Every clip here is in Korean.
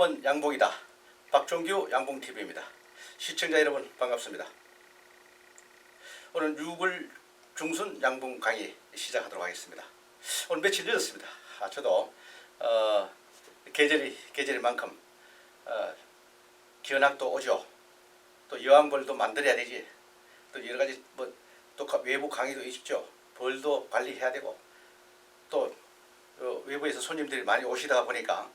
농업은 양봉이다. 박종규 양봉TV입니다. 시청자 여러분 반갑습니다. 오늘 6월 중순 양봉 강의 시작하도록 하겠습니다. 오늘 며칠 늦었습니다. 저도 계절인 만큼 견학도 오죠. 또 여왕벌도 만들어야 되지. 또 여러가지 또 외부 강의도 있죠. 벌도 관리해야 되고 또 외부에서 손님들이 많이 오시다가 보니까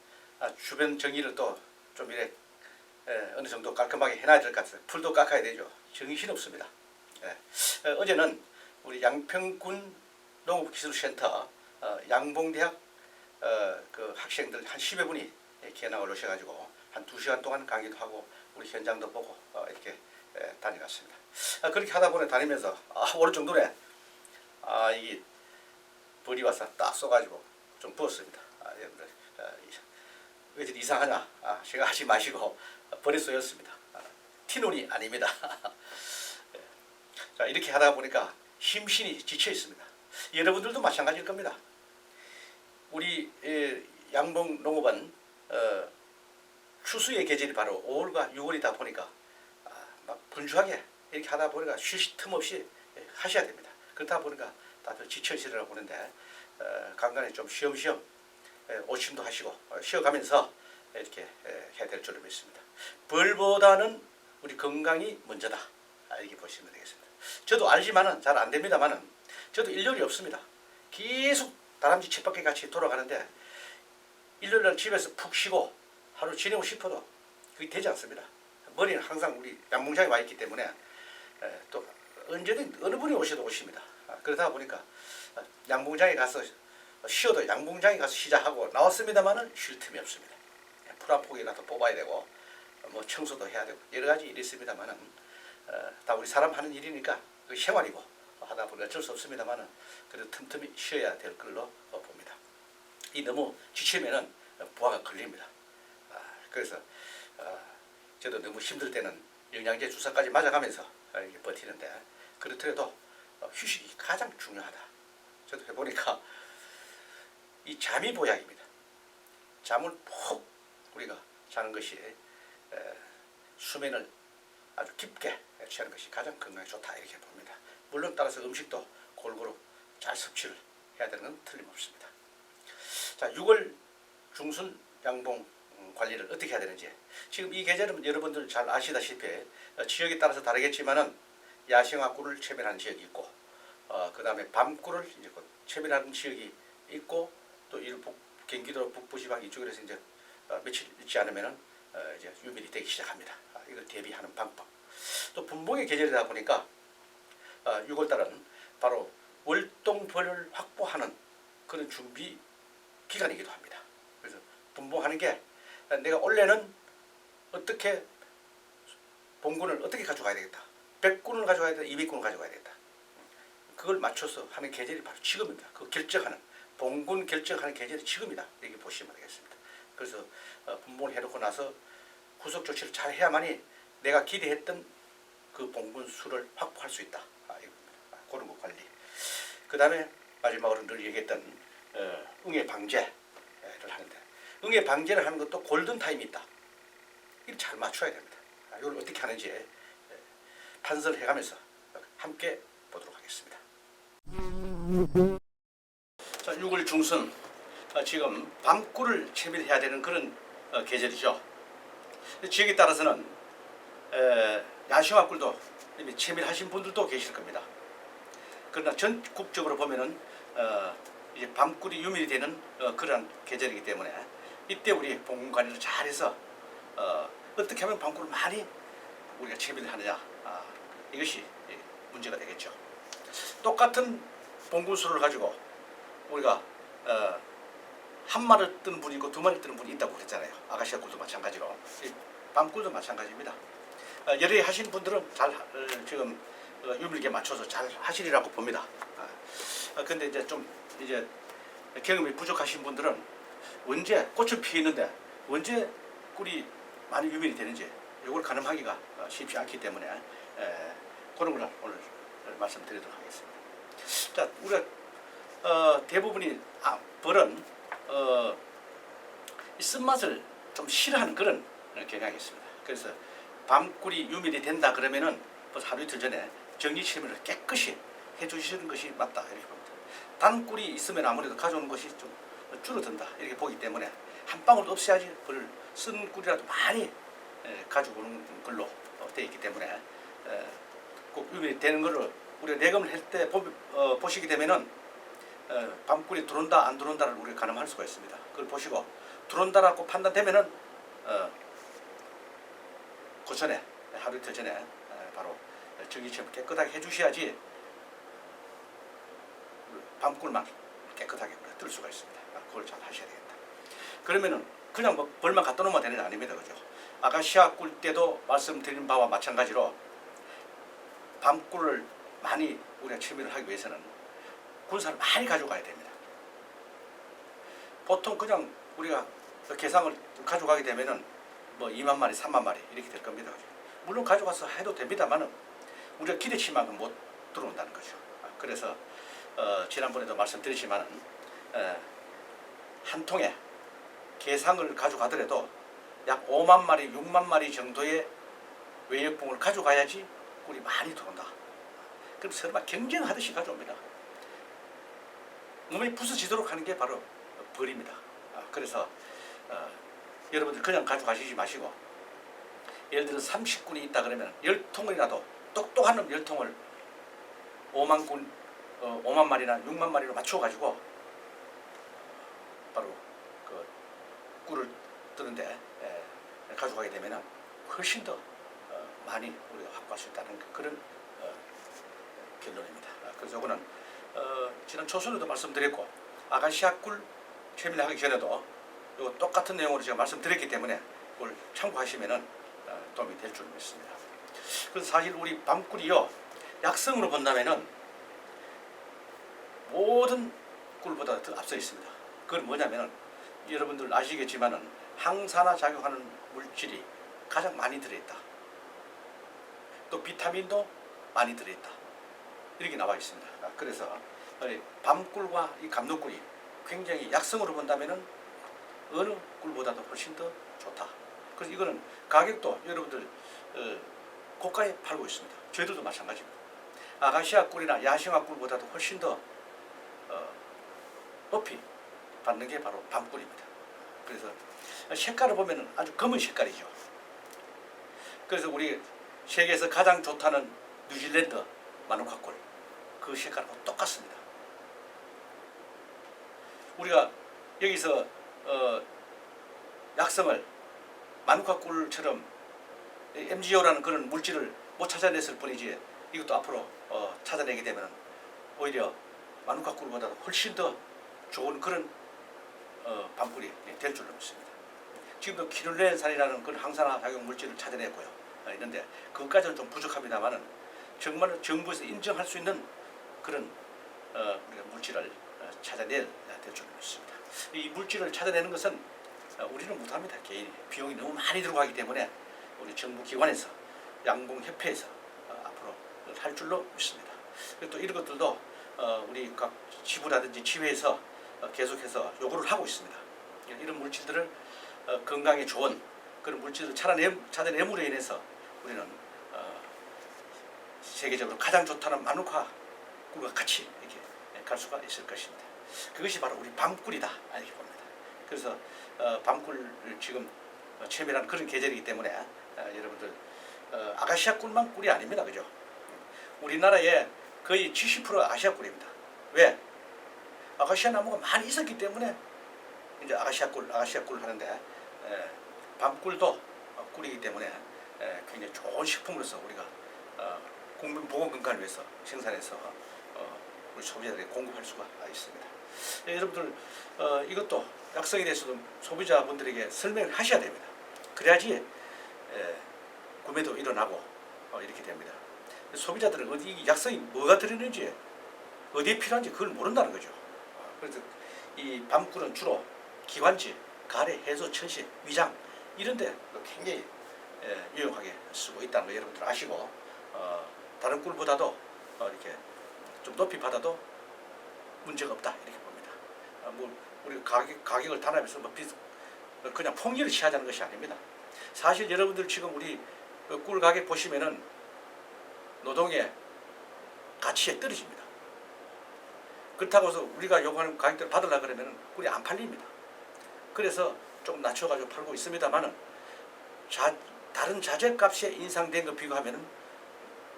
주변 정리를 또 좀 이래 어느 정도 깔끔하게 해놔야 될 것 같아요. 풀도 깎아야 되죠. 정신없습니다. 어제는 우리 양평군 농업기술센터 양봉대학 그 학생들 한 10여 분이 견학을 오셔가지고 한 2시간 동안 강의도 하고 우리 현장도 보고 이렇게 다녀갔습니다. 그렇게 하다 보니 다니면서 오른쪽 눈에 이게 벌이 와서 딱 쏘가지고 좀 부었습니다. 여러분들 왜 이렇게 이상하냐 생각하지 마시고 벌이 쏘였습니다. 티눈이 아닙니다. 자, 이렇게 하다 보니까 심신이 지쳐 있습니다. 여러분들도 마찬가지일 겁니다. 우리 양봉 농업은 추수의 계절이 바로 5월과 6월이다 보니까 막 분주하게 이렇게 하다 보니까 쉴 틈 없이 하셔야 됩니다. 그렇다 보니까 다들 지쳐 있으리라고 보는데 간간히 좀 쉬엄쉬엄 오심도 하시고 쉬어가면서 이렇게 해야 될 줄로 믿습니다. 벌보다는 우리 건강이 먼저다. 이렇게 보시면 되겠습니다. 저도 알지만은 잘 안 됩니다만은 저도 일요일이 없습니다. 계속 다람쥐 쳇바퀴 같이 돌아가는데 일요일날 집에서 푹 쉬고 하루 지내고 싶어도 그게 되지 않습니다. 머리는 항상 우리 양봉장에 와 있기 때문에 또 언제든 어느 분이 오셔도 오십니다. 그러다 보니까 양봉장에 가서 쉬어도 양봉장에 가서 시작하고 나왔습니다만은 쉴 틈이 없습니다. 풀 한 포기라도 뽑아야 되고 뭐 청소도 해야 되고 여러 가지 일이 있습니다만은 다 우리 사람 하는 일이니까 그 생활이고 하다 보니 어쩔 수 없습니다만은 그래도 틈틈이 쉬어야 될 걸로 봅니다. 이 너무 지치면은 부하가 걸립니다. 그래서 저도 너무 힘들 때는 영양제 주사까지 맞아가면서 이렇게 버티는데 그렇더라도 휴식이 가장 중요하다. 저도 해보니까 이 잠이 보약입니다. 잠을 푹 우리가 자는 것이 수면을 아주 깊게 취하는 것이 가장 건강에 좋다 이렇게 봅니다. 물론 따라서 음식도 골고루 잘 섭취를 해야 되는 건 틀림없습니다. 자, 6월 중순 양봉 관리를 어떻게 해야 되는지 지금 이 계절은 여러분들 잘 아시다시피 지역에 따라서 다르겠지만은 야생화 꿀을 채취하는 지역이 있고 그 다음에 밤꿀을 이제 채취하는 지역이 있고 또 경기도 북부지방 이쪽에서 이제 며칠 있지 않으면은 이제 유밀이 되기 시작합니다. 이걸 대비하는 방법. 또 분봉의 계절이다 보니까 6월달은 바로 월동벌을 확보하는 그런 준비 기간이기도 합니다. 그래서 분봉하는 게 내가 올해는 어떻게 봉군을 어떻게 가져가야 되겠다. 100군을 가져가야 되겠다. 200군을 가져가야 되겠다. 그걸 맞춰서 하는 계절이 바로 지금입니다. 그 결정하는 봉군 결정하는 계절이 지금이다. 이렇게 보시면 되겠습니다. 그래서 분봉을 해놓고 나서 후속 조치를 잘 해야만이 내가 기대했던 그 봉군 수를 확보할 수 있다. 그런 거 관리. 그 다음에 마지막으로 늘 얘기했던 응애 방제를 하는데 응애 방제를 하는 것도 골든타임이 있다. 이걸 잘 맞춰야 됩니다. 이걸 어떻게 하는지 판서를 해가면서 함께 보도록 하겠습니다. 자, 6월 중순 지금 밤꿀을 채취해야 되는 그런 계절이죠. 지역에 따라서는 야생화 꿀도 이미 채취하신 분들도 계실 겁니다. 그러나 전국적으로 보면은 이제 밤꿀이 유밀이 되는 그런 계절이기 때문에 이때 우리 봉군 관리를 잘해서 어떻게 하면 밤꿀을 많이 우리가 채취를 하느냐 이것이 문제가 되겠죠. 똑같은 봉군수를 가지고 우리가 한 마리를 뜨는 분이 있고 두 마리를 뜨는 분이 있다고 그랬잖아요. 아가씨아 꿀도 마찬가지로 밤꿀도 마찬가지입니다. 여러 하신 분들은 잘 지금 유밀하게 맞춰서 잘 하시리라고 봅니다. 근데 이제 좀 이제 경험이 부족하신 분들은 언제 꽃은 피었는데 언제 꿀이 많이 유밀이 되는지 이걸 가늠하기가 쉽지 않기 때문에 그런 걸 오늘 말씀드리도록 하겠습니다. 자, 우리가 대부분이 벌은 이 쓴맛을 좀 싫어하는 그런 경향이 있습니다. 그래서 밤꿀이 유멸이 된다 그러면은 벌써 하루 이틀 전에 정리치료를 깨끗이 해주시는 것이 맞다 이렇게 봅니다. 단꿀이 있으면 아무래도 가져오는 것이 좀 줄어든다 이렇게 보기 때문에 한 방울도 없애야지 그걸 쓴 꿀이라도 많이 가지고 오는 걸로 되어 있기 때문에 꼭 유멸이 되는 것을 우리가 내검을 할 때 보시게 되면은 밤꿀이 들어온다 안 들어온다를 우리가 가늠할 수가 있습니다. 그걸 보시고 들어온다라고 판단되면은 그 전에 하루 이틀 전에 바로 정기체험 깨끗하게 해주셔야지 밤꿀만 깨끗하게 뜰 수가 있습니다. 그걸 잘 하셔야 되겠다. 그러면은 그냥 뭐 벌만 갖다 놓으면 되는 게 아닙니다. 그죠? 아카시아 꿀 때도 말씀드린 바와 마찬가지로 밤꿀을 많이 우리가 채취를 하기 위해서는 군사를 많이 가져가야 됩니다. 보통 그냥 우리가 개상을 가져가게 되면은 뭐 2만 마리, 3만 마리 이렇게 될 겁니다. 물론 가져가서 해도 됩니다만은 우리가 기대치 만큼 못 들어온다는 거죠. 그래서 지난번에도 말씀드렸지만은 한 통에 개상을 가져가더라도 약 5만 마리, 6만 마리 정도의 외역봉을 가져가야지 꿀이 많이 들어온다. 그럼 서로 막 경쟁하듯이 가져옵니다. 몸이 부서지도록 하는 게 바로 벌입니다. 그래서 여러분들 그냥 가져가시지 마시고 예를 들어 30군이 있다 그러면 10통이라도 똑똑한 놈 10통을 5만 마리나 6만 마리로 맞춰 가지고 바로 그 꿀을 뜨는데 가져가게 되면 훨씬 더 많이 우리가 확보할 수 있다는 그런 결론입니다. 그래서 저는 지난 초순에도 말씀드렸고 아카시아 꿀 채취하기 전에도 요 똑같은 내용으로 제가 말씀드렸기 때문에 그걸 참고하시면은 도움이 될 줄 믿습니다. 그래서 사실 우리 밤꿀이요 약성으로 본다면은 모든 꿀보다 더 앞서 있습니다. 그건 뭐냐면은 여러분들 아시겠지만은 항산화 작용하는 물질이 가장 많이 들어있다. 또 비타민도 많이 들어있다. 이렇게 나와 있습니다. 그래서 밤꿀과 이 감로꿀이 굉장히 약성으로 본다면은 어느 꿀보다도 훨씬 더 좋다. 그래서 이거는 가격도 여러분들 고가에 팔고 있습니다. 저희들도 마찬가지입니다. 아카시아 꿀이나 야생화 꿀보다도 훨씬 더 높이 받는 게 바로 밤꿀입니다. 그래서 색깔을 보면 아주 검은 색깔이죠. 그래서 우리 세계에서 가장 좋다는 뉴질랜드 마누카꿀 그 색깔하고 똑같습니다. 우리가 여기서 약성을 마누카꿀처럼 MgO라는 그런 물질을 못 찾아냈을 뿐이지 이것도 앞으로 찾아내게 되면 오히려 마누카꿀보다 훨씬 더 좋은 그런 밤꿀이 될 줄로 믿습니다. 지금도 키룰렌산이라는 그런 항산화 작용 물질을 찾아냈고요. 있는데 그것까지는 좀 부족합니다만은 정말 정부에서 인정할 수 있는 그런 우리가 물질을 찾아낼 될 줄로 믿습니다. 이 물질을 찾아내는 것은 우리는 못합니다. 개인이 비용이 너무 많이 들어가기 때문에 우리 정부 기관에서 양봉협회에서 앞으로 할 줄로 믿습니다. 또 이런 것들도 우리 각 지부라든지 지회에서 계속해서 요구를 하고 있습니다. 이런 물질들을 건강에 좋은 그런 물질을 찾아냄으로 인해서 우리는 세계적으로 가장 좋다는 마누카 꿀과 같이 이렇게 갈 수가 있을 것입니다. 그것이 바로 우리 밤꿀이다 이렇게 봅니다. 그래서 밤꿀을 지금 채밀한 그런 계절이기 때문에 여러분들 아카시아 꿀만 꿀이 아닙니다. 그죠? 우리나라에 거의 70% 아시아 꿀입니다. 왜? 아카시아 나무가 많이 있었기 때문에 이제 아카시아 꿀 하는데 밤꿀도 꿀이기 때문에 굉장히 좋은 식품으로서 우리가 국민 보건 건강을 위해서 생산해서 우리 소비자들에게 공급할 수가 있습니다. 여러분들 이것도 약성에 대해서도 소비자분들에게 설명을 하셔야 됩니다. 그래야지 구매도 일어나고 이렇게 됩니다. 소비자들은 어디 약성이 뭐가 들어있는지 어디에 필요한지 그걸 모른다는 거죠. 그래서 이 밤꿀은 주로 기관지, 가래, 해소, 천식, 위장 이런데 굉장히 유용하게 쓰고 있다는 거 여러분들 아시고 다른 꿀보다도 이렇게 좀 높이 받아도 문제가 없다 이렇게 봅니다. 뭐 우리 가격을 단합해서 뭐 그냥 폭리를 취하자는 것이 아닙니다. 사실 여러분들 지금 우리 꿀 가게 보시면은 노동의 가치에 떨어집니다. 그렇다고 해서 우리가 요구하는 가격대를 받으려고 그러면 꿀이 안 팔립니다. 그래서 좀 낮춰가지고 팔고 있습니다만은 다른 자재값에 인상된 거 비교하면은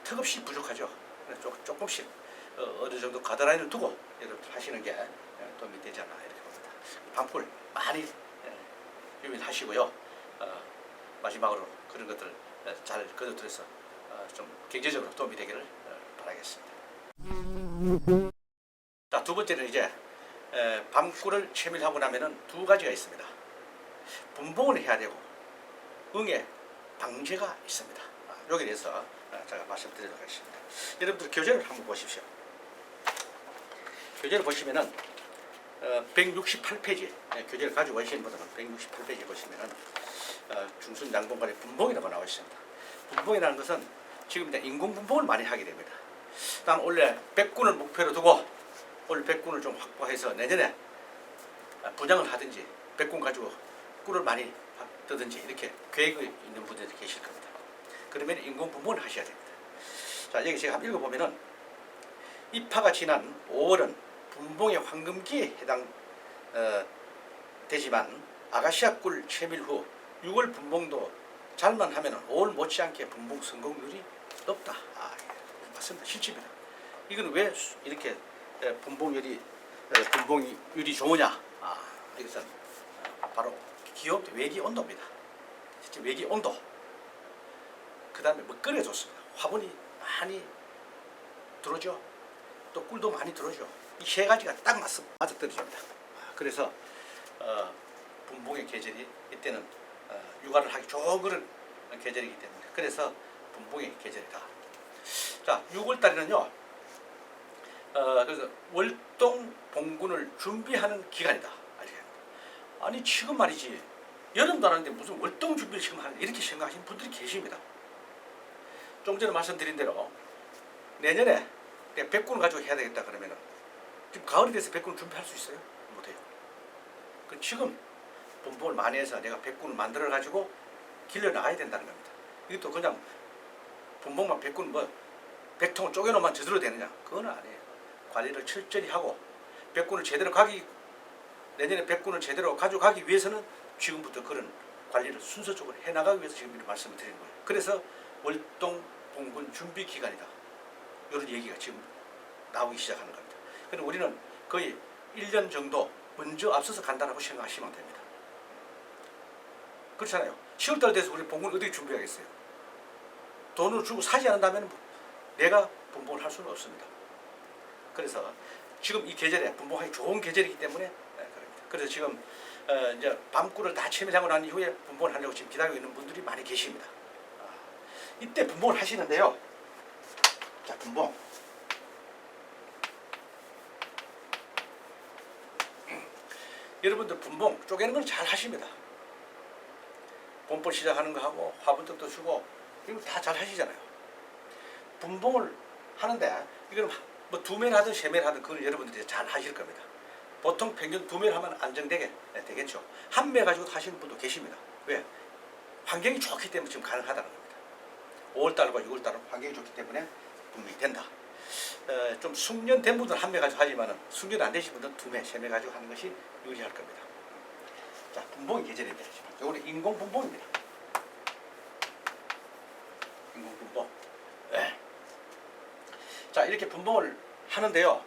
턱없이 부족하죠. 조금씩 어느 정도 가드라인을 두고 여러분들 하시는 게 도움이 되지 않나 이렇게 봅니다. 밤꿀 많이 유민하시고요. 마지막으로 그런 것들 잘 거둬들여서 좀 경제적으로 도움이 되기를 바라겠습니다. 자, 두 번째는 이제 밤꿀을 채밀하고 나면은 두 가지가 있습니다. 분봉을 해야 되고 응애 방제가 있습니다. 여기에 대해서 제가 말씀드리도록 하겠습니다. 여러분들 교재를 한번 보십시오. 교재를 보시면은 168페이지 교재를 가지고 오시는 분들은 168페이지 보시면은 중순 양봉간의 분봉이라고 나와 있습니다. 분봉이라는 것은 지금 이제 인공 분봉을 많이 하게 됩니다. 난 원래 100군을 목표로 두고 올 100군을 좀 확보해서 내년에 분양을 하든지 100군 가지고 꿀을 많이 뜨든지 이렇게 계획이 있는 분들이 계실 겁니다. 그러면 인공 분봉을 하셔야 됩니다. 자, 여기 제가 한번 읽어보면은 입하가 지난 5월은 분봉의 황금기에 해당 되지만 아가시아 꿀 채밀 후 6월 분봉도 잘만 하면 5월 못지않게 분봉 성공률이 높다. 맞습니다. 실제입니다. 이건 왜 이렇게 분봉률이 좋으냐? 이것은 바로 기업 외기 온도입니다. 실제 외기 온도. 그 다음에 먹거리가 좋습니다. 화분이 많이 들어오죠. 또 꿀도 많이 들어오죠. 이 세 가지가 딱 맞아떨어집니다. 그래서 분봉의 계절이 이때는 육아를 하기 좋은 그런 계절이기 때문에 그래서 분봉의 계절이다. 자, 6월달에는요. 그래서 월동 봉군을 준비하는 기간이다. 아니 지금 말이지 여름도 안 하는데 무슨 월동 준비를 지금 하는 이렇게 생각하시는 분들이 계십니다. 좀 전에 말씀드린 대로 내년에 100군을 가지고 해야 되겠다 그러면은 지금 가을이 돼서 100군 준비할 수 있어요? 못해요. 그 지금 분봉을 많이 해서 내가 100군을 만들어 가지고 길러 나가야 된다는 겁니다. 이것도 그냥 분봉만 100군 뭐 100통을 쪼개놓으면 제대로 되느냐? 그건 아니에요. 관리를 철저히 하고 100군을 제대로 내년에 100군을 제대로 가져가기 위해서는 지금부터 그런 관리를 순서적으로 해나가기 위해서 지금 이렇게 말씀을 드리는 거예요. 그래서 월동 봉군 준비 기간이다. 이런 얘기가 지금 나오기 시작하는 겁니다. 그런데 우리는 거의 1년 정도 먼저 앞서서 간다고 생각하시면 됩니다. 그렇잖아요. 10월달 돼서 우리 봉군을 어떻게 준비하겠어요? 돈을 주고 사지 않는다면 내가 분봉을 할 수는 없습니다. 그래서 지금 이 계절에 분봉하기 좋은 계절이기 때문에 그럽니다. 그래서 지금 이제 밤꿀을 다 채밀하고 난 이후에 분봉을 하려고 지금 기다리고 있는 분들이 많이 계십니다. 이때 분봉을 하시는데요. 자, 분봉. 여러분들 분봉 쪼개는 건 잘 하십니다. 봄벌 시작하는 거 하고 화분떡도 주고 이거 다 잘 하시잖아요. 분봉을 하는데 이거는 뭐 2매를 하든 3매를 하든 그걸 여러분들이 잘 하실 겁니다. 보통 평균 2매를 하면 안정되게 되겠죠. 1매 가지고 하시는 분도 계십니다. 왜? 환경이 좋기 때문에 지금 가능하다는 겁니다. 5월달과 6월달은 환경이 좋기 때문에 분명히 된다. 좀 숙련된 분들은 1매 가지고 하지만 숙련 안 되신 분들은 2매, 3매 가지고 하는 것이 유리할 겁니다. 자, 분봉이 계절인데 이거는 인공 분봉입니다. 인공 분봉. 자, 이렇게 분봉을 하는데요.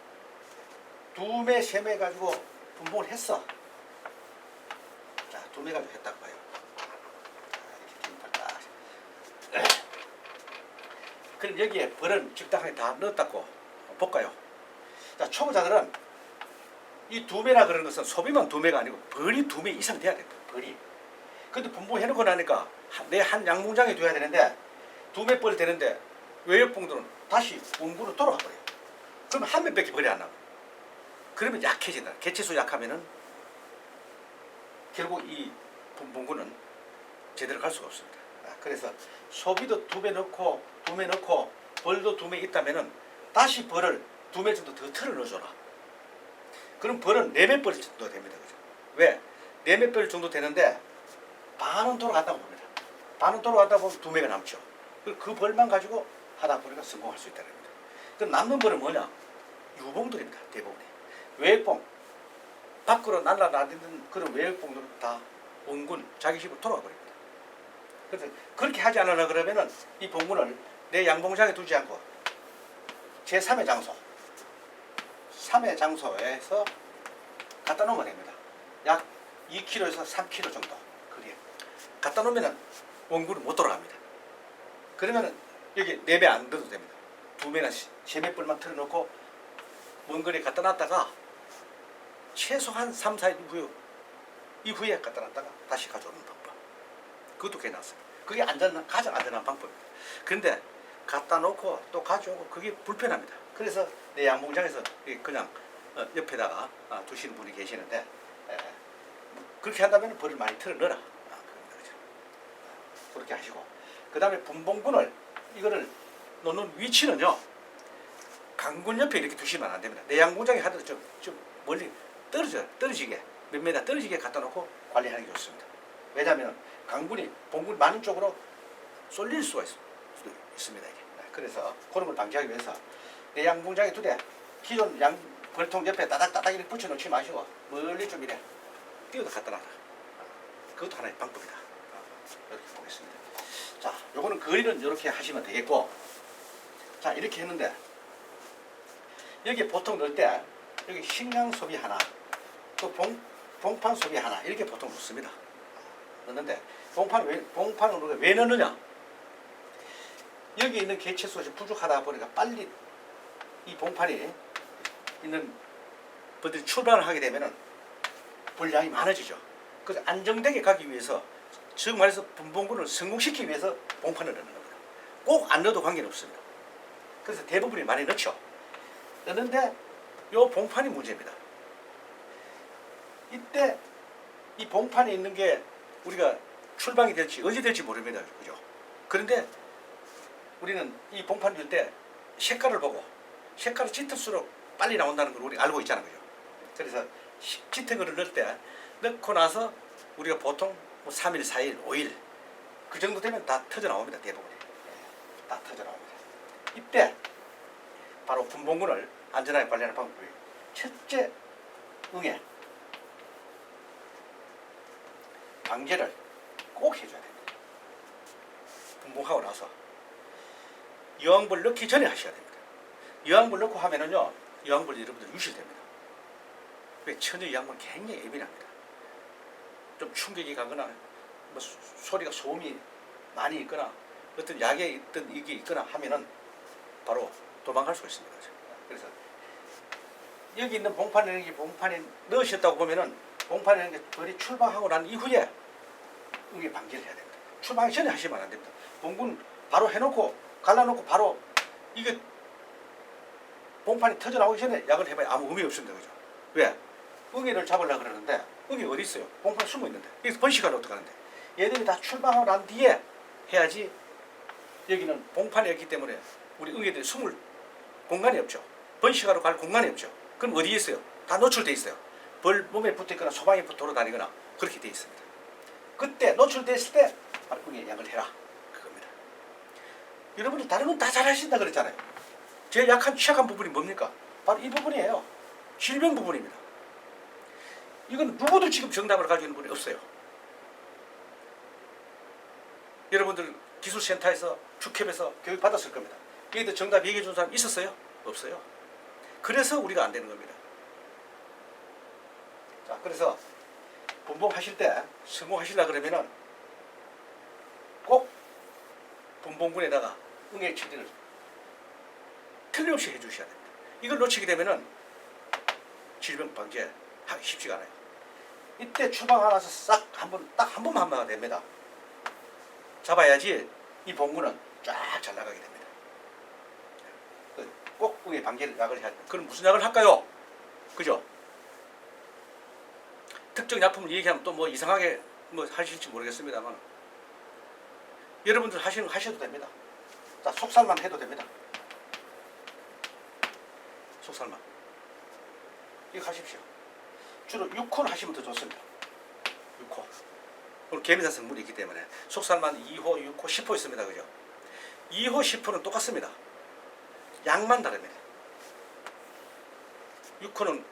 2매, 3매 가지고 분봉을 했어. 자, 2매 가지고 했다고 봐요. 그럼 여기에 벌은 적당하게 다 넣었다고 볼까요? 자, 초보자들은 이 2매라 그러는 것은 소비만 2매가 아니고 벌이 2매 이상 돼야 됩니다. 벌이. 근데 분봉 해놓고 나니까 내 한 양봉장에 둬야 되는데 2매 벌 되는데 외역봉들은 다시 봉구로 돌아가 버려요. 그러면 1매밖에 벌이 안 나와요. 그러면 약해진다. 개체수 약하면은 결국 이 분봉구는 제대로 갈 수가 없습니다. 그래서 소비도 2배 넣고 2매 넣고 벌도 2매 있다면은 다시 벌을 2매 정도 더 틀어 넣어줘라. 그럼 벌은 4매 벌 정도 됩니다. 그죠? 왜? 네몇 별 정도 되는데 반은 돌아간다고 봅니다. 반은 돌아가다 보면 2매가 남죠. 그 벌만 가지고 하다 보니까 성공할 수 있다는 겁니다. 그럼 남는 벌은 뭐냐? 유봉들입니다. 대부분이. 외액봉. 밖으로 날아다니는 그런 외액봉들은 다 원군, 자기 집으로 돌아가 버립니다. 그래서 그렇게 하지 않으려 그러면은 이 봉군을 내 양봉장에 두지 않고 제3의 장소, 3의 장소에서 갖다 놓으면 됩니다. 약 2km에서 3km 정도 거리에 갖다 놓으면은 원군은 못 돌아갑니다. 그러면은 여기 4배 안 넣어도 됩니다. 2매나 3매 뿔만 틀어놓고 먼 거리에 갖다 놨다가 최소한 3, 4일 이후에 갖다 놨다가 다시 가져오는 방법. 그것도 괜찮습니다. 그게 가장 안전한 방법입니다. 그런데 갖다 놓고 또 가져오고 그게 불편합니다. 그래서 내 양봉장에서 그냥 옆에다가 두시는 분이 계시는데 그렇게 한다면 벌을 많이 틀어 넣어라. 그렇게 하시고 그 다음에 분봉군을 이거를 놓는 위치는요 강군 옆에 이렇게 두시면 안 됩니다. 내 양봉장에 하더라도 좀 멀리 떨어지게 몇 메다 떨어지게 갖다 놓고 관리하는 게 좋습니다. 왜냐하면 강군이 봉군 많은 쪽으로 쏠릴 수가 있습니다. 이게. 그래서 그런 걸 방지하기 위해서 내 양봉장에 두되 기존 양 벌통 옆에 따닥따닥 이렇게 붙여놓지 마시고 멀리 좀 이래 띄어서 갖다 놔라. 그것도 하나의 방법이다. 이렇게 보겠습니다. 자, 요거는 거리는 이렇게 하시면 되겠고, 자 이렇게 했는데 여기 보통 넣을 때 여기 식량 소비 하나, 또 봉판 소비 하나 이렇게 보통 넣습니다. 넣는데 봉판을 우리가 왜 넣느냐? 여기 있는 개체수가 부족하다 보니까 빨리 이 봉판이 있는 벌들이 출발을 하게 되면은 벌량이 많아지죠. 그래서 안정되게 가기 위해서 즉 말해서 분봉군을 성공시키기 위해서 봉판을 넣는 겁니다. 꼭 안 넣어도 관계는 없습니다. 그래서 대부분이 많이 넣죠. 넣는데 요 봉판이 문제입니다. 이때 이 봉판에 있는 게 우리가 출방이 될지 언제 될지 모릅니다. 그죠? 그런데 우리는 이 봉판 줄 때 색깔을 보고 색깔이 짙을수록 빨리 나온다는 걸 우리 알고 있잖아요. 그죠? 그래서 짙은 거를 넣을 때 넣고 나서 우리가 보통 뭐 3일, 4일, 5일 그 정도 되면 다 터져 나옵니다. 대부분이. 다 터져 나옵니다. 이때 바로 분봉군을 안전하게 관리하는 방법이 첫째 응애 방제를 꼭 해줘야 됩니다. 분봉하고 나서 여왕벌 넣기 전에 하셔야 됩니다. 여왕벌 넣고 하면은요 여왕벌 여러분들 유실됩니다. 왜 처녀 여왕벌 굉장히 예민합니다. 좀 충격이 가거나 뭐 소리가 소음이 많이 있거나 어떤 약에 있던 이게 있거나 하면은 바로 도망갈 수가 있습니다. 그래서 여기 있는 봉판에 넣으셨다고 보면은 봉판에 있는 게 벌이 출방하고 난 이후에 응애 방지를 해야 됩니다. 출방 전에 하시면 안 됩니다. 봉군 바로 해놓고 갈라놓고 바로 이게 봉판이 터져 나오기 전에 약을 해봐야 아무 의미 없습니다. 그죠? 왜? 응애를 잡으려고 그러는데 응애 어디 있어요? 봉판에 숨어 있는데 여기서 번식하면 어떡하는데 얘들이 다 출방하고 난 뒤에 해야지. 여기는 봉판이 없기 때문에 우리 응애들이 숨을 공간이 없죠. 번식하러 갈 공간이 없죠. 그럼 어디에 있어요? 다 노출돼 있어요. 벌 몸에 붙어있거나 소방에 돌아다니거나 그렇게 돼 있습니다. 그때 노출됐을 때 바로 응애 약을 해라. 그겁니다. 여러분들 다른 건 다 잘하신다 그랬잖아요. 제일 약한 취약한 부분이 뭡니까? 바로 이 부분이에요. 질병 부분입니다. 이건 누구도 지금 정답을 가지고 있는 분이 없어요. 여러분들 기술센터에서 축협에서 교육 받았을 겁니다. 여기도 정답 얘기해 준 사람 있었어요? 없어요. 그래서 우리가 안 되는 겁니다. 자, 그래서 분봉하실 때 성공하시려 그러면은 꼭 분봉군에다가 응애 처리를 틀림없이 해주셔야 됩니다. 이걸 놓치게 되면은 질병 방제 하기 쉽지가 않아요. 이때 추방하나서 싹 딱 한 번만 하면 됩니다. 잡아야지 이 봉군은 쫙 잘 나가게 됩니다. 꼭 응애 방제를 약을 해야 됩니다. 그럼 무슨 약을 할까요? 그죠? 특정 약품을 얘기하면 또 뭐 이상하게 뭐 하실지 모르겠습니다만 여러분들 하셔도 됩니다. 자, 속살만 해도 됩니다. 속살만 이거 하십시오. 주로 6콘 하시면 더 좋습니다. 6호. 오늘 개미산 성분이 있기 때문에 속살만 2호, 6호, 10호 있습니다. 그죠? 2호, 10호는 똑같습니다. 양만 다릅니다. 6호는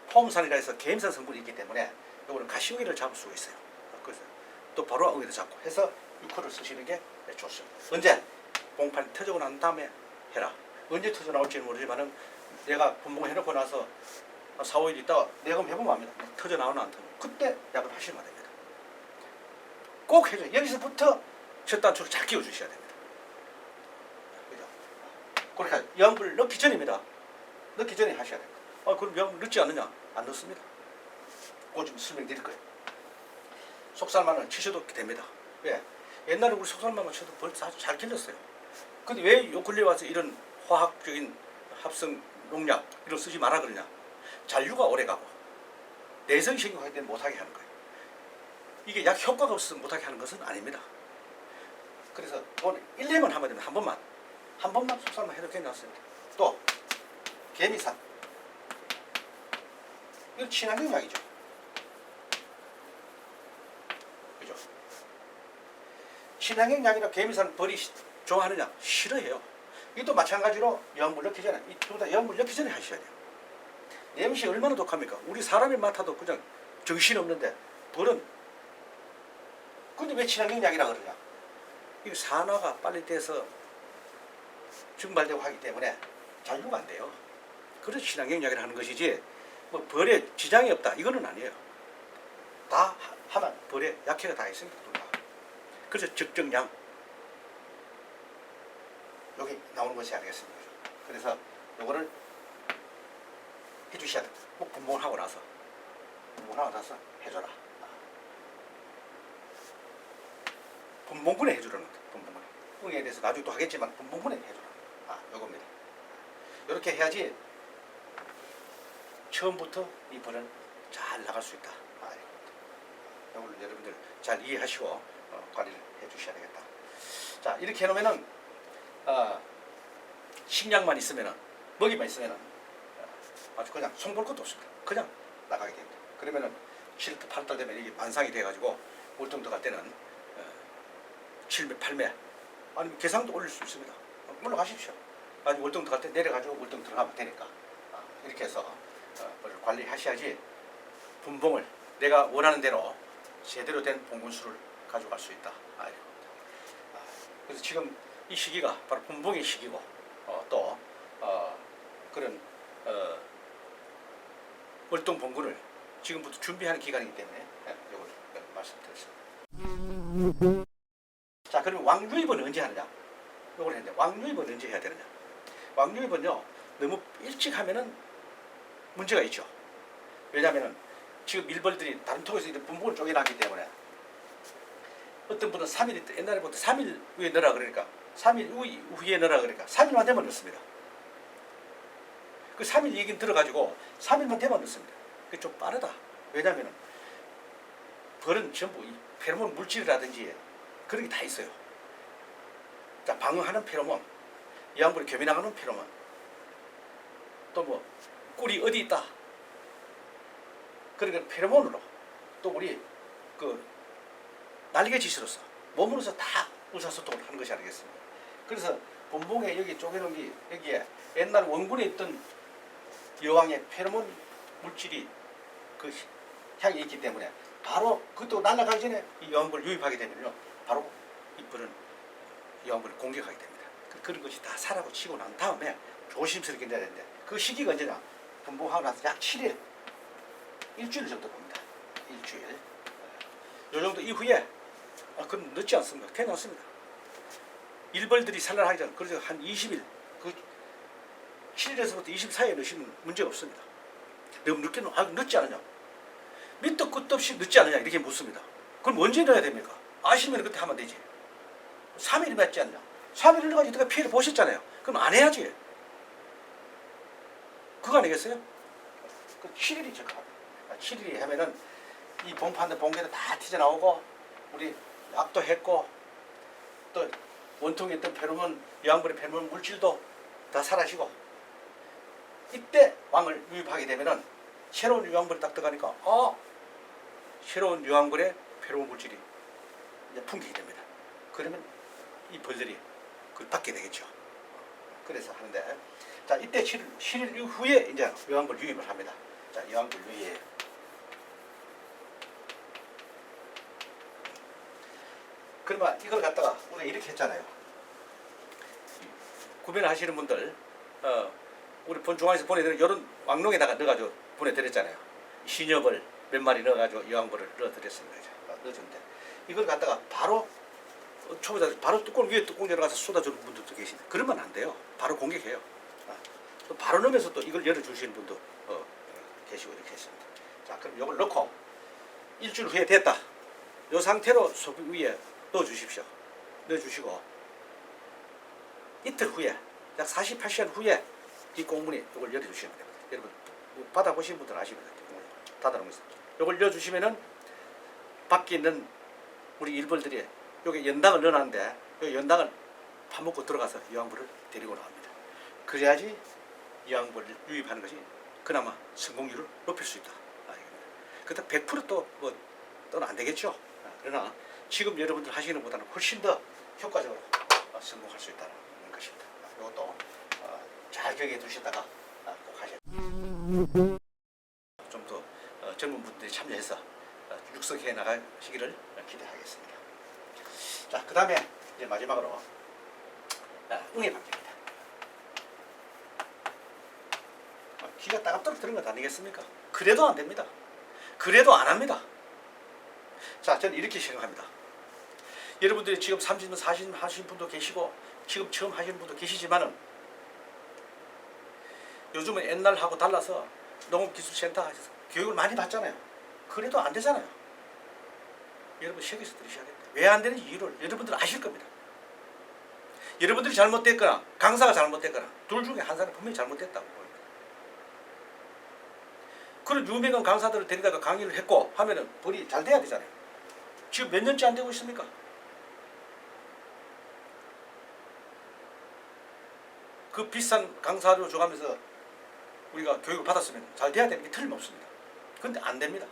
포함산이라 해서 개미산 성분이 있기 때문에 이거는 가시우기를 잡을 수가 있어요. 그래서 또 바로 엉이도 잡고 해서 6호를 쓰시는 게 좋습니다. 언제? 봉판이 터지고 난 다음에 해라. 언제 터져 나올지는 모르지만은 내가 분봉 해놓고 나서 4, 5일 있다가 내가 해보면 압니다. 터져 나오나 안 터져. 그때 약을 하시면 됩니다. 꼭 해줘요. 여기서부터 첫 단추를 잘 끼워주셔야 됩니다. 그죠? 그러니까 영불 넣기 전입니다. 넣기 전에 하셔야 됩니다. 그럼 영불 넣지 않느냐? 안 넣습니다. 그거 좀 설명드릴 거예요. 속살만을 치셔도 됩니다. 왜? 옛날에 우리 속살만만 쳐도 벌써 아주 잘 길렀어요. 근데 왜 요 근래 와서 이런 화학적인 합성 농약 이런 쓰지 마라 그러냐? 잔류가 오래가고 내성신경하기 때문에 못하게 하는 거예요. 이게 약 효과가 없어서 못하게 하는 것은 아닙니다. 그래서 오늘 1년만 하면 됩니다. 한 번만 속살만 해도 괜찮습니다. 또 개미산 이건 친환경 약이죠. 그죠? 친환경 약이라 개미산 벌이 좋아하느냐? 싫어해요. 이것도 마찬가지로 영양분 넣기 전에 이 둘 다 영양분 넣기 전에 하셔야 돼요. 냄새 얼마나 독합니까? 우리 사람이 맡아도 그냥 정신없는데 벌은 근데 왜 친환경 약이라 그러냐? 이 산화가 빨리 돼서 증발되고 하기 때문에 잔류가 안 돼요. 그래서 친환경 약이라 하는 것이지 뭐 벌에 지장이 없다 이거는 아니에요. 다 하면 벌에 약해가 다 있습니다. 그래서 적정량 여기 나오는 것이 아니겠습니까? 그래서 요거를 해주셔야 됩니다. 꼭 분봉을 하고 나서 해줘라. 분봉분해 해주라는 거예요. 분봉분해. 응에 대해서 나중에 또 하겠지만 분봉분해 해줘라. 요겁니다. 이렇게 해야지 처음부터 이 벌은 잘 나갈 수 있다. 이걸 여러분들 잘 이해하시고 관리를 해주셔야 되겠다. 자, 이렇게 해놓으면은 식량만 있으면은 먹이만 있으면은 아주 그냥 손볼 것도 없습니다. 그냥 나가게 됩니다. 그러면은 7달, 8달 되면 이게 만상이 돼가지고 월등도 갈 때는 7매, 8매 아니면 개상도 올릴 수 있습니다. 올라가십시오. 아니 월등도 갈 때 내려가지고 월등 들어가면 되니까 이렇게 해서 관리하셔야지 분봉을 내가 원하는 대로 제대로 된 봉분수를 가져갈 수 있다. 그래서 지금 이 시기가 바로 분봉의 시기고 또 그런 월동 봉군을 지금부터 준비하는 기간이기 때문에 이걸 말씀드렸습니다. 자, 그러면 왕유입은 언제 하느냐? 이걸 했는데 왕유입은 언제 해야 되느냐? 왕유입은요 너무 일찍 하면은 문제가 있죠. 왜냐하면은 지금 밀벌들이 다른 통에서 이제 분봉을 쪼개놨기 때문에 어떤 분은 3일 옛날에부터 3일 후에 넣으라 그러니까 3일 후에 넣으라 그러니까 3일만 되면 넣습니다. 그 3일 얘기는 들어가지고 3일만 되면 넣습니다. 그게 좀 빠르다. 왜냐하면 벌은 전부 이 페로몬 물질이라든지 그런 게 다 있어요. 자, 방어하는 페로몬, 이양분이 겸이나가는 페로몬, 또 뭐 꿀이 어디 있다. 그러니까 페로몬으로 또 우리 그 날개짓으로서 몸으로서 다 의사소통을 하는 것이 아니겠습니까? 그래서 분봉에 여기 쪼개놓은 게 여기에 옛날 원군에 있던 여왕의 페로몬 물질이 그 향이 있기 때문에 바로 그것도 날아가기 전에 이 여왕벌을 유입하게 되면요 바로 이 벌은 여왕벌을 공격하게 됩니다. 그런 것이 다 사라고 치고 난 다음에 조심스럽게 내야 되는데 그 시기가 언제냐? 분봉하고 나서 약 7일 일주일 정도 봅니다. 일주일 요 정도 이후에 그건 늦지 않습니다. 괜찮습니다. 일벌들이 산란하기 전 그래서 한 20일 그 7일에서부터 24일에 넣으시면 문제가 없습니다. 너무 늦게 늦지 않느냐? 밑도 끝도 없이 늦지 않느냐? 이렇게 묻습니다. 그럼 언제 넣어야 됩니까? 아시면 그때 하면 되지. 3일이 맞지 않냐? 3일 흘러가지고 내가 피해를 보셨잖아요. 그럼 안 해야지. 그거 아니겠어요? 그 7일이 적합합니다. 7일이 하면은 이 봉판들 봉개도 다 튀어나오고 우리 약도 했고 또 원통에 있던 페로몬 여왕벌의 페로몬 물질도 다 사라지고 이때 왕을 유입하게 되면은 새로운 여왕벌이 딱 들어가니까 새로운 유황벌에 페로몬 물질이 이제 풍기게 됩니다. 그러면 이 벌들이 그걸 받게 되겠죠. 그래서 하는데, 자, 이때 7일 이후에 이제 유황벌 유입을 합니다. 자, 유황벌 유입. 그러면 이걸 갖다가 우리가 이렇게 했잖아요. 구매하시는 분들, 우리 중앙에서 보내드린 이런 왕롱에다가 넣어가지고 보내드렸잖아요. 신엽을 몇 마리 넣어가지고 유황벌을 넣어드렸습니다. 넣어준데 이걸 갖다가 바로 초보자 바로 뚜껑 위에 뚜껑 열어가서 쏟아주는 분들도 계신데 그러면 안 돼요. 바로 공격해요. 또 바로 넣으면서 또 이걸 열어주시는 분도 계시고 이렇게 했습니다. 자, 그럼 이걸 넣고 일주일 후에 됐다. 이 상태로 소비 위에 넣어주십시오. 넣어주시고 이틀 후에 약 48시간 후에 이 공문이 이걸 열어주시면 됩니다. 여러분 받아보신 분들은 아십니다. 닫아놓은 거 있습니다. 이걸 열어주시면은 밖에 있는 우리 일벌들이 여기 연당을 넣어놨는데 이 연당을 파먹고 들어가서 유황벌을 데리고 나옵니다. 그래야지 유황벌을 유입하는 것이 그나마 성공률을 높일 수 있다. 그때 100%또 뭐 또는 안 되겠죠. 그러나 지금 여러분들 하시는 것보다는 훨씬 더 효과적으로 성공할 수 있다는 것입니다. 이것도 잘 기억해 두시다가 꼭 하셔야 됩니다. 좀 더 젊은 분들이 참여해서 육성해 나가시기를 기대하겠습니다. 자, 그 다음에 이제 마지막으로 응애 방지입니다. 귀가 따갑도록 들은 것 아니겠습니까? 그래도 안 됩니다. 그래도 안 합니다. 자, 저는 이렇게 생각합니다. 여러분들이 지금 30년, 40년 하신 분도 계시고 지금 처음 하시는 분도 계시지만은 요즘은 옛날하고 달라서 농업기술센터 하셔서 교육을 많이 받잖아요. 그래도 안 되잖아요. 여러분 책에서 들으셔야겠다. 왜 안 되는지 이유를 여러분들 아실 겁니다. 여러분들이 잘못됐거나 강사가 잘못됐거나 둘 중에 한 사람이 분명히 잘못됐다고 보입니다. 그런 유명한 강사들을 데리다가 강의를 했고 하면은 벌이 잘 돼야 되잖아요. 지금 몇 년째 안 되고 있습니까? 그 비싼 강사료 줘가면서 우리가 교육을 받았으면 잘 돼야 되는 게 틀림없습니다. 그런데 안 됩니다.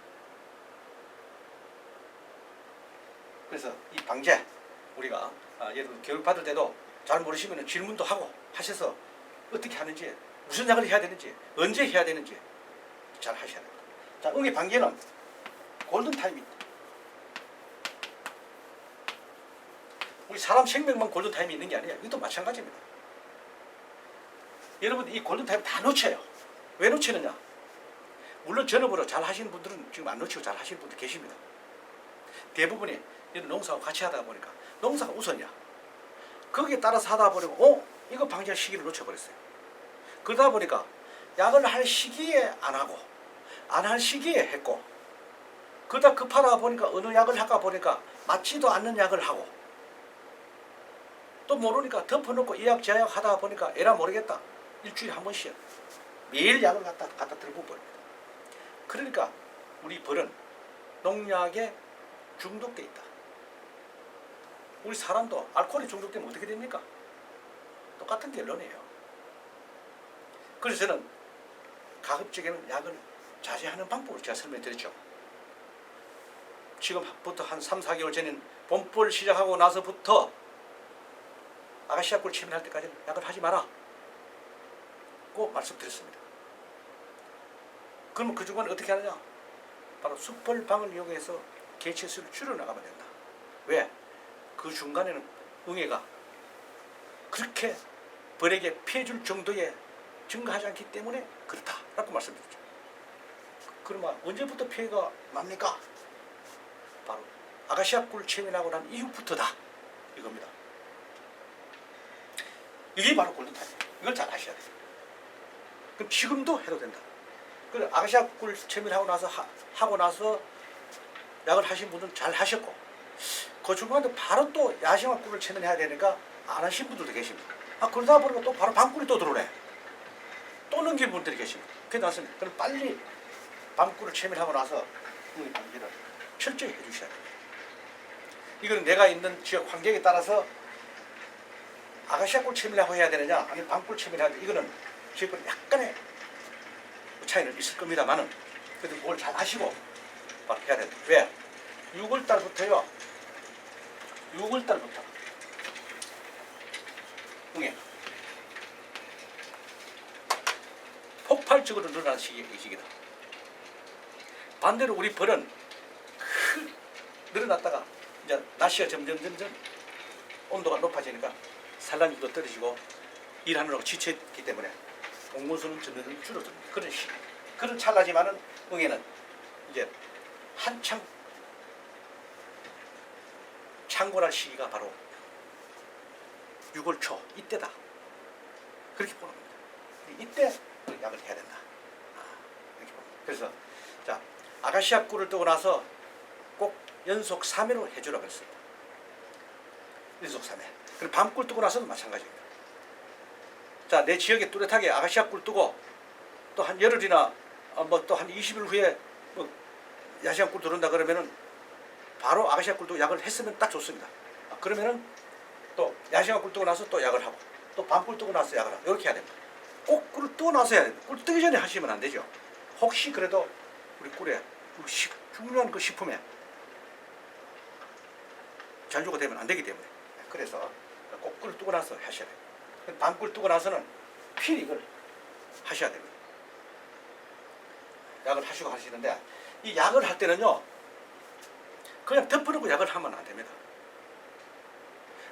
그래서 이 방제 우리가 여러분 교육 받을 때도 잘 모르시면 질문도 하고 하셔서 어떻게 하는지 무슨 약을 해야 되는지 언제 해야 되는지 잘 하셔야 됩니다. 자, 응애 방제는 골든타임이 있다. 우리 사람 생명만 골든타임이 있는 게 아니에요. 이것도 마찬가지입니다. 여러분 이 골든타임 다 놓쳐요. 왜 놓치느냐? 물론 전업으로 잘 하시는 분들은 지금 안 놓치고 잘 하시는 분들 계십니다. 대부분이 농사하고 같이 하다 보니까 농사가 우선이야. 거기에 따라서 하다 보니까 이거 방지할 시기를 놓쳐버렸어요. 그러다 보니까 약을 할 시기에 안 하고 안 할 시기에 했고 그러다 급하다 보니까 어느 약을 할까 보니까 맞지도 않는 약을 하고 또 모르니까 덮어놓고 이 약 저 약 하다 보니까 에라 모르겠다. 일주일에 한 번씩 매일 약을 갖다 들고 버립니다. 그러니까 우리 벌은 농약에 중독돼 있다. 우리 사람도 알코올에 중독되면 어떻게 됩니까? 똑같은 결론이에요. 그래서 저는 가급적이면 약을 자제하는 방법을 제가 설명드렸죠. 지금부터 한 3, 4개월 전인 봄벌 시작하고 나서부터 아가씨약 꿀 침입할 때까지는 약을 하지 마라 고 말씀드렸습니다. 그러면 그 중간에 어떻게 하느냐? 바로 숯벌방을 이용해서 개체수를 줄여나가면 된다. 왜? 그 중간에는 응애가 그렇게 벌에게 피해줄 정도에 증가하지 않기 때문에 그렇다라고 말씀드렸죠. 그러면 언제부터 피해가 납니까? 바로 아가씨약 꿀 침입하고 난 이후부터다 이겁니다. 이게 바로 골든타임이에요. 이걸 잘 아셔야 돼요. 그럼 지금도 해도 된다. 그 아가씨약 꿀 침입하고 나서 하고 나서 약을 하신 분들은 잘 하셨고 그 중간에 바로 또 야생화 꿀을 침입해야 되니까 안 하신 분들도 계십니다. 그러다 보니까 또 바로 밤꿀이 또 들어오네. 또 넘긴 분들이 계십니다. 그게 나습니다. 그럼 빨리 밤꿀을 침입하고 나서 이 방지를 철저히 해주셔야 됩니다. 이거는 내가 있는 지역 환경에 따라서 아가씨약 꿀 침입하고 해야 되느냐 아니면 밤꿀 침입해야 되느냐 이거는 지역별로 약간의 차이는 있을 겁니다만은 그래도 그걸 잘 하시고 바로 해야 된다. 왜? 6월달부터요. 6월달부터 응애 폭발적으로 늘어나는 시기다. 반대로 우리 벌은 늘어났다가 이제 날씨가 점점 온도가 높아지니까 산란율도 떨어지고 일하느라고 지쳤기 때문에 공무수는 점점 줄어듭니다. 그런 시기. 그런 찰나지만은 응애는 이제 한창 창궐할 시기가 바로 6월 초 이때다. 그렇게 보는 겁니다. 이때 약을 해야 된다. 이렇게 봅니다. 그래서 자 아가시아 꿀을 뜨고 나서 꼭 연속 3회로 해주라고 했습니다. 연속 3회. 그리고 밤꿀 뜨고 나서도 마찬가지입니다. 자, 내 지역에 뚜렷하게 아가시아 꿀 뜨고 또 한 열흘이나 뭐 또 한 20일 후에 뭐 야시아 꿀 들어온다 그러면은 바로 아가시아 꿀도 약을 했으면 딱 좋습니다. 그러면은 또 야시아 꿀 뜨고 나서 또 약을 하고 또 밤꿀 뜨고 나서 약을 하고 이렇게 해야 됩니다. 꼭 꿀을 뜨고 나서 해야 됩니다. 꿀 뜨기 전에 하시면 안 되죠. 혹시 그래도 우리 꿀에 우리 중요한 그 식품에 잔류가 되면 안 되기 때문에 그래서 꼭 꿀을 뜨고 나서 하셔야 돼요. 밤꿀 뜨고 나서는 필히 이걸 하셔야 됩니다. 약을 하시고 하시는데 이 약을 할 때는요 그냥 덮어놓고 약을 하면 안 됩니다.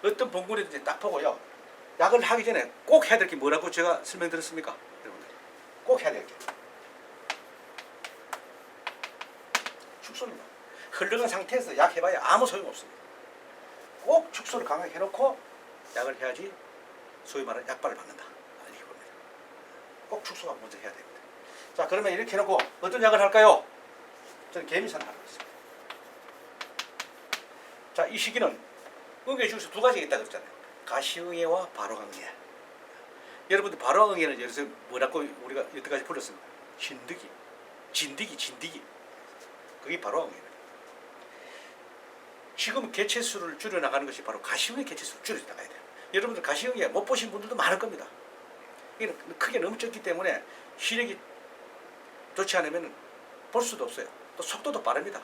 어떤 본군이든지 딱 보고요 약을 하기 전에 꼭 해야 될 게 뭐라고 제가 설명드렸습니까? 여러분들 꼭 해야 될 게 축소입니다. 흘러간 상태에서 약 해봐야 아무 소용없습니다. 꼭 축소를 강하게 해놓고 약을 해야지 소위 말하는 약발을 받는다. 이렇게 봅니다. 꼭 축소가 먼저 해야 됩니다. 자 그러면 이렇게 해놓고 어떤 약을 할까요? 저는 개미산을 하고 있습니다. 자 이 시기는 응애 중에서 두 가지가 있다고 그랬잖아요. 가시응애와 발화응애. 여러분들 발화응애는 여기서 뭐라고 우리가 여태까지 불렀습니다. 진드기. 그게 발화응애입니다. 지금 개체수를 줄여나가는 것이 바로 가시응애 개체수를 줄여나가야 돼요. 여러분들 가시응애 못 보신 분들도 많을 겁니다. 이게 크게 너무 적기 때문에 시력이 좋지 않으면 볼 수도 없어요. 또 속도도 빠릅니다.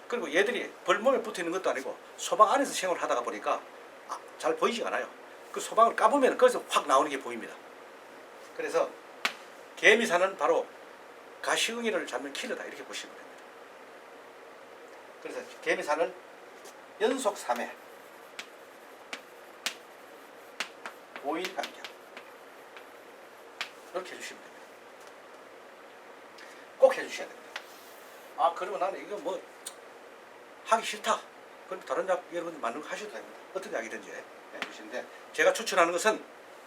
그리고 얘들이 벌몸에 붙어 있는 것도 아니고 소방 안에서 생활을 하다가 보니까 잘 보이지가 않아요. 그 소방을 까보면 거기서 확 나오는 게 보입니다. 그래서 개미사는 바로 가시응애를 잡는 킬러다 이렇게 보시면 됩니다. 그래서 개미사는 연속 3회 5일 간격 이렇게 해주시면 됩니다. 꼭 해주셔야 됩니다. 그러면 나는 이거 뭐 하기 싫다. 그럼 다른 약 여러분들 맞는 거 하셔도 됩니다. 어떤 약이든지 해주시는데 제가 추천하는 것은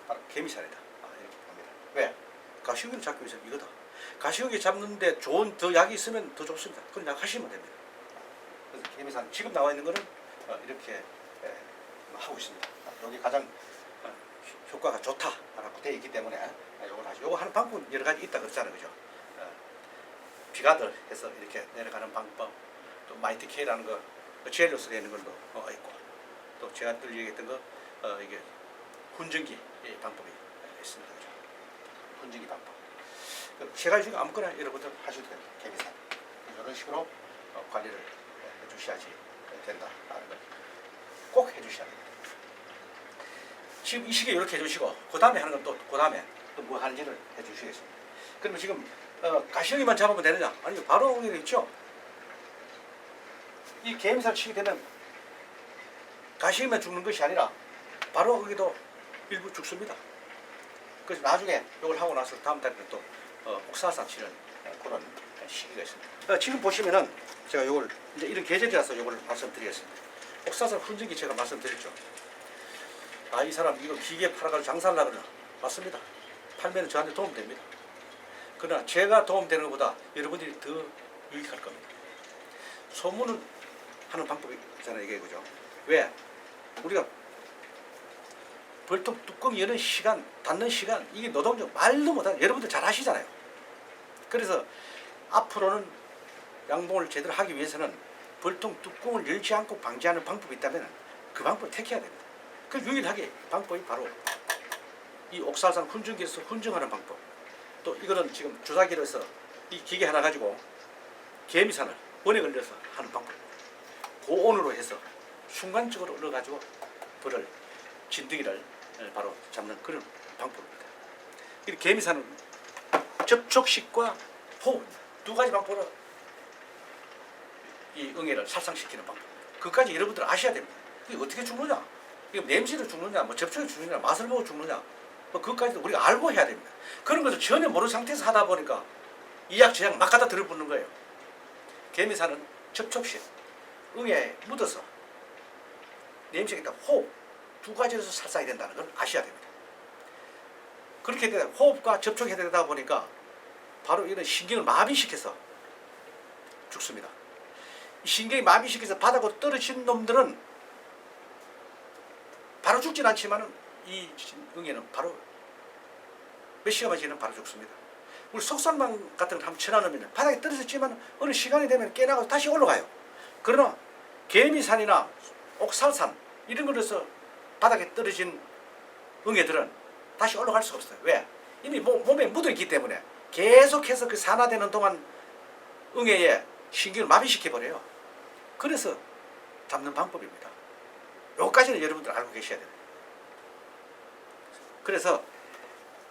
바로 개미살이다. 이렇게 봅니다. 왜? 가시응애를 잡기 위해서 이거다. 가시응애 잡는데 좋은 더 약이 있으면 더 좋습니다. 그런 약 하시면 됩니다. 그래서 개미산 지금 나와 있는 거는 이렇게 하고 있습니다. 여기 가장 효과가 좋다라고 되어 있기 때문에 이걸 하죠. 이거 하는 방법 여러 가지 있다 그랬잖아요, 그죠? 비가들 해서 이렇게 내려가는 방법, 또 마이트 K라는 거 젤로스 되는 걸로 있고, 또 제가 늘 얘기했던 거 이게 훈증기 방법이 있습니다, 그죠? 훈증기 방법. 세 가지 중에 아무거나 여러분들 하셔도 됩니다. 개미산 이런 식으로 관리를 해주셔야지 된다라는 걸 꼭 해주셔야 됩니다. 지금 이 시기에 이렇게 해주시고 그 다음에 하는 건 또 그 다음에 또 뭐 하는지를 해주시겠습니다. 그러면 지금 가시형이만 잡으면 되느냐? 아니요, 바로 응애가 있죠. 이 개미살 치게 되면 가시형이만 죽는 것이 아니라 바로 응애도 일부 죽습니다. 그래서 나중에 이걸 하고 나서 다음 달에는 또 옥사산 치는 그런 시기가 있습니다. 지금 보시면은 제가 이걸 이제 이런 계절이라서 이걸 말씀드리겠습니다. 옥사산 훈증기 제가 말씀드렸죠. 이 사람 이거 기계 팔아가지고 장사를 하거나 맞습니다. 팔면 저한테 도움됩니다. 그러나 제가 도움되는 것보다 여러분들이 더 유익할 겁니다. 소문은 하는 방법이 있잖아요, 이게 그죠? 왜? 우리가 벌통 뚜껑 여는 시간, 닫는 시간, 이게 노동력 말도 못하는 여러분들 잘 아시잖아요. 그래서 앞으로는 양봉을 제대로 하기 위해서는 벌통 뚜껑을 열지 않고 방지하는 방법이 있다면 그 방법을 택해야 됩니다. 그 유일하게 방법이 바로 이 옥사산 훈증기에서 훈증하는 방법. 또 이거는 지금 주사기로서 이 기계 하나 가지고 개미산을 원에 걸려서 하는 방법입니다. 고온으로 해서 순간적으로 얼어가지고 벌을 진드기를 바로 잡는 그런 방법입니다. 이 개미사는 접촉식과 호흡입니다. 두 가지 방법으로 이 응애를 살상시키는 방법입니다. 그까지 여러분들 아셔야 됩니다. 이게 어떻게 죽느냐? 이게 냄새로 죽느냐? 뭐 접촉이 죽느냐? 맛을 보고 죽느냐? 뭐 그것까지도 우리가 알고 해야 됩니다. 그런 것을 전혀 모르는 상태에서 하다 보니까 이약 저약 막 갖다 들어붙는 거예요. 개미사는 접촉식, 응애에 묻어서 냄새가 있다. 호흡 두 가지에서 살상이 된다는 걸 아셔야 됩니다. 그렇게 되다 호흡과 접촉이 되다 보니까 바로 이런 신경을 마비시켜서 죽습니다. 신경이 마비시켜서 바닥으로 떨어진 놈들은 바로 죽진 않지만 이 응애는 바로 몇 시간만 지나면 바로 죽습니다. 우리 속살망 같은 거 한번 쳐놔놓으면 바닥에 떨어졌지만 어느 시간이 되면 깨나가서 다시 올라가요. 그러나 개미산이나 옥살산 이런 것에서 바닥에 떨어진 응애들은 다시 올라갈 수가 없어요. 왜? 이미 몸에 묻어있기 때문에 계속해서 그 산화되는 동안 응애의 신경을 마비시켜버려요. 그래서 잡는 방법입니다. 여기까지는 여러분들 알고 계셔야 돼요. 그래서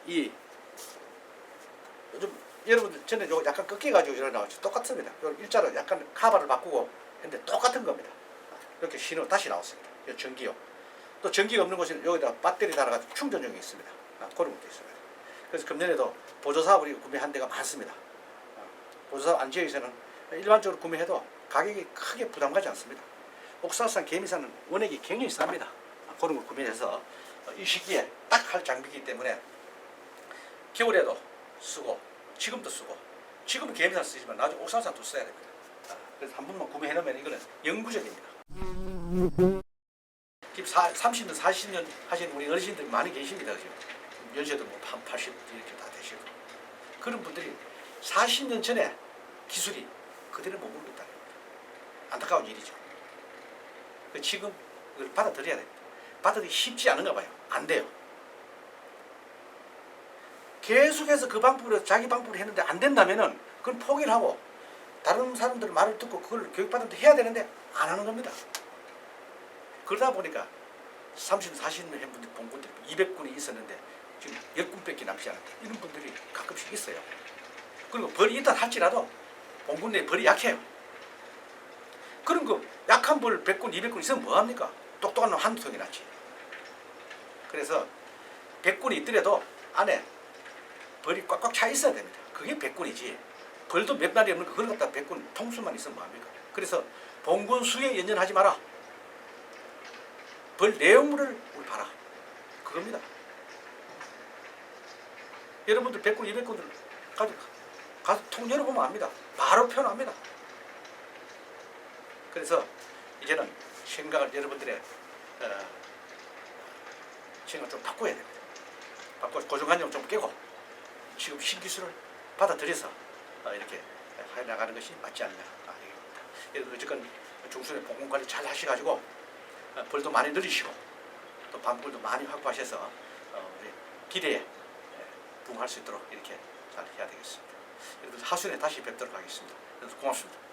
이 요즘 여러분들 저는 요거 약간 꺾여가지고 일어나죠. 똑같습니다. 요 일자로 약간 카바를 바꾸고 했는데 똑같은 겁니다. 이렇게 신호 다시 나왔습니다. 요 전기요. 또 전기가 없는 곳에는 여기다 배터리 달아가지고 충전용이 있습니다. 그런 것도 있습니다. 그래서 금년에도 보조사업 우리 구매한 데가 많습니다. 보조사업 안 지역에서는 일반적으로 구매해도 가격이 크게 부담가지 않습니다. 옥살산, 개미산은 원액이 굉장히 쌉니다. 그런 걸 구매해서 이 시기에 딱 할 장비이기 때문에 겨울에도 쓰고 지금도 쓰고 지금은 개미산 쓰지만 나중에 옥살산도 써야 됩니다. 그래서 한 번만 구매해 놓으면 이거는 영구적입니다. 지금 30년, 40년 하신 우리 어르신들이 많이 계십니다. 지금 연세도 뭐 80 이렇게 다 되시고 그런 분들이 40년 전에 기술이 그대로 머물고 있다는 겁니다. 안타까운 일이죠. 지금 이걸 받아들여야 됩니다. 받아들이기 쉽지 않은가 봐요. 안 돼요. 계속해서 그 방법으로 자기 방법으로 했는데 안 된다면은 그건 포기를 하고 다른 사람들 말을 듣고 그걸 교육받는데 해야 되는데 안 하는 겁니다. 그러다 보니까 30, 40년 한 분들 본 분들이 200군이 있었는데 지금 10군밖에 남지 않았다. 이런 분들이 가끔씩 있어요. 그리고 벌이 있다 할지라도 본군 내에 벌이 약해요. 그런 거 약한 벌 100군, 200군 있으면 뭐합니까? 똑똑한 놈 한두 통이 낫지. 그래서 100군이 있더라도 안에 벌이 꽉꽉 차 있어야 됩니다. 그게 100군이지. 벌도 몇 마리 없는 거 그런 것 갖다 100군 통수만 있으면 뭐합니까? 그래서 본군 수에 연연하지 마라. 벌 내용물을 우리 봐라. 그겁니다. 여러분들 100군, 200군들 가서 통 열어보면 압니다. 바로 표현합니다. 그래서 이제는 생각을 여러분들의 생각을 좀 바꿔야 됩니다. 바꿔서 고정관념을 좀 깨고 지금 신기술을 받아들여서 이렇게 해나가는 것이 맞지 않냐. 여러분 어쨌건 중순에 봉건관리 잘 하셔가지고 벌도 많이 늘리시고 또 밤꿀도 많이 확보하셔서 우리 기대에 부응할 수 있도록 이렇게 잘 해야 되겠습니다. 여러분 하순에 다시 뵙도록 하겠습니다. 그래서 고맙습니다.